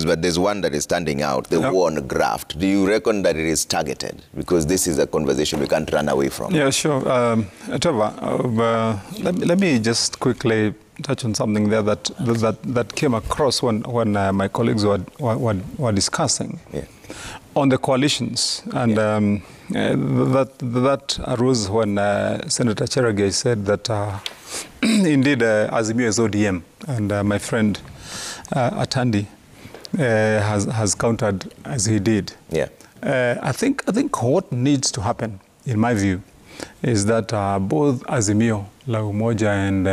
But there's one that is standing out, the war on graft. Do you reckon that it is targeted? Because this is a conversation we can't run away from. Yeah, sure. Trevor, let me just quickly touch on something there that came across when my colleagues were discussing on the coalitions. And that arose when Senator Cherargei said that indeed Azimio is ODM. And my friend Atandi has countered as he did. Yeah. I think what needs to happen, in my view, is that both Azimio, La Umoja, and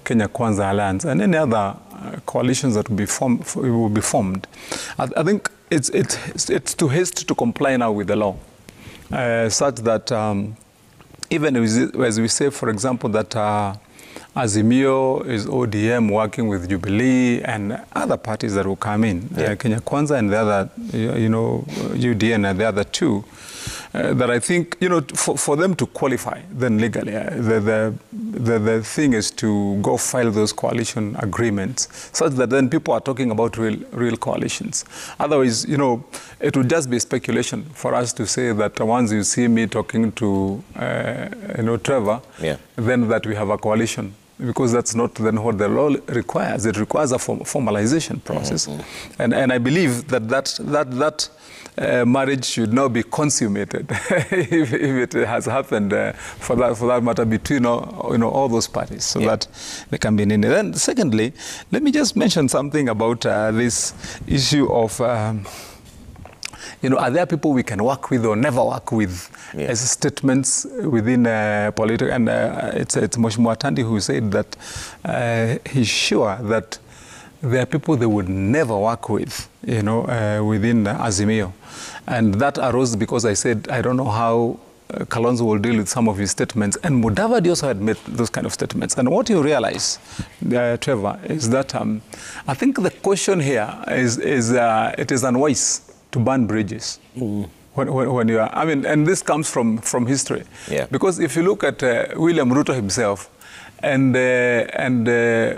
Kenya Kwanza Alliance, and any other coalitions that will be formed, I think it's too hasty to comply now with the law, such that even as we say, for example, that Azimio is ODM working with Jubilee and other parties that will come in, Kenya Kwanza and the other, UDN and the other two, that I think, for them to qualify then legally, the thing is to go file those coalition agreements such that then people are talking about real coalitions. Otherwise, it would just be speculation for us to say that once you see me talking to, Trevor, then that we have a coalition. Because that's not then what the law requires. It requires a formalization process. And I believe that marriage should now be consummated if it has happened for that matter between all those parties, so that they can be in it. Then secondly, let me just mention something about this issue of are there people we can work with or never work with as statements within politics? And it's Mheshimiwa Wamatangi who said that he's sure that there are people they would never work with, within Azimio. And that arose because I said, I don't know how Kalonzo will deal with some of his statements. And Mudavadi also had made those kind of statements. And what you realize, Trevor, is that I think the question here is it is unwise to burn bridges. When you are, and this comes from history. Yeah. Because if you look at William Ruto himself and Raila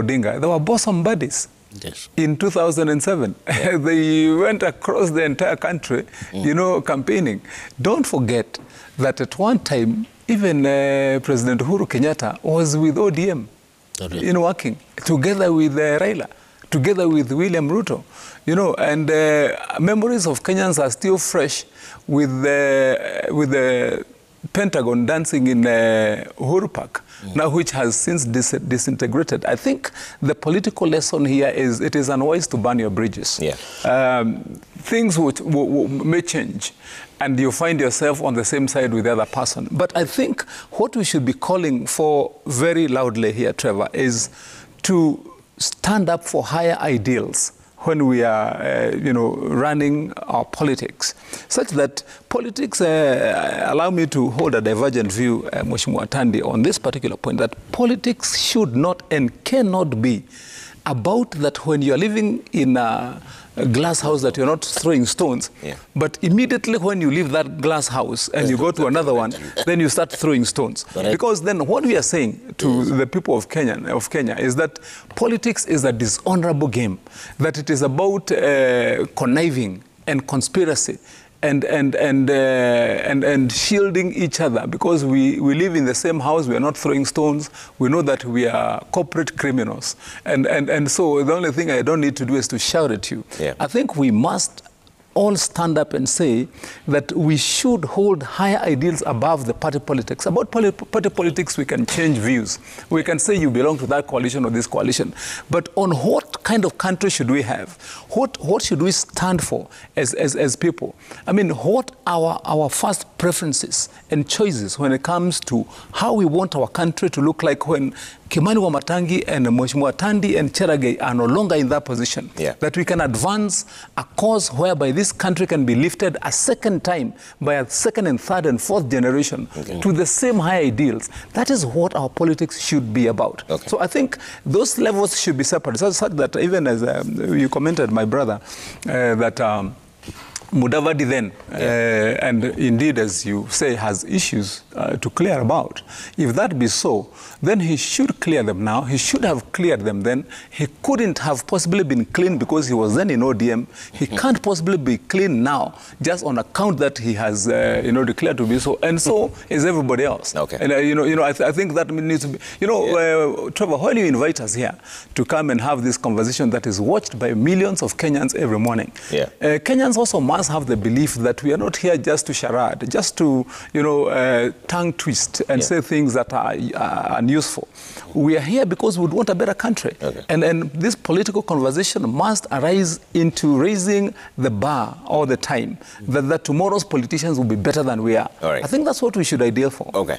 Odinga, they were bosom buddies. Yes. In 2007. Yeah. They went across the entire country, campaigning. Don't forget that at one time, even President Uhuru Kenyatta was with ODM, working together with Raila, together with William Ruto, and memories of Kenyans are still fresh with the Pentagon dancing in Uhuru Park, now which has since disintegrated. I think the political lesson here is it is unwise to burn your bridges. Yeah. Things which may change, and you find yourself on the same side with the other person. But I think what we should be calling for very loudly here, Trevor, is to stand up for higher ideals when we are, running our politics, such that politics, allow me to hold a divergent view, Mheshimiwa Wamatangi, on this particular point, that politics should not and cannot be about that when you are living in a glass house that you're not throwing stones, but immediately when you leave that glass house and you go to another one, then you start throwing stones. Because then what we are saying to the people of Kenya is that politics is a dishonorable game, that it is about conniving and conspiracy and shielding each other, because we live in the same house, we are not throwing stones, we know that we are corporate criminals. And so the only thing I don't need to do is to shout at you. Yeah. I think we must all stand up and say that we should hold higher ideals above the party politics. About party politics, we can change views. We can say you belong to that coalition or this coalition. But on what kind of country should we have? What should we stand for as people? What are our first preferences and choices when it comes to how we want our country to look like when Kimani Wamatangi and Mheshimiwa Wamatangi and Cherargei are no longer in that position? Yeah. That we can advance a cause whereby this country can be lifted a second time by a second and third and fourth generation to the same high ideals. That is what our politics should be about. Okay. So I think those levels should be separate. Such that even as you commented, my brother, that Mudavadi then, and indeed, as you say, has issues to clear about. If that be so, then he should clear them now. He should have cleared them then. He couldn't have possibly been clean because he was then in ODM. He can't possibly be clean now just on account that he has, declared to be so. And so is everybody else. Okay. And, I think that needs to be, Trevor, when you invite us here to come and have this conversation that is watched by millions of Kenyans every morning, Kenyans also must have the belief that we are not here just to charade, just to, tongue twist and say things that are unuseful. We are here because we want a better country. Okay. And this political conversation must arise into raising the bar all the time, that tomorrow's politicians will be better than we are. All right. I think that's what we should ideal for. Okay.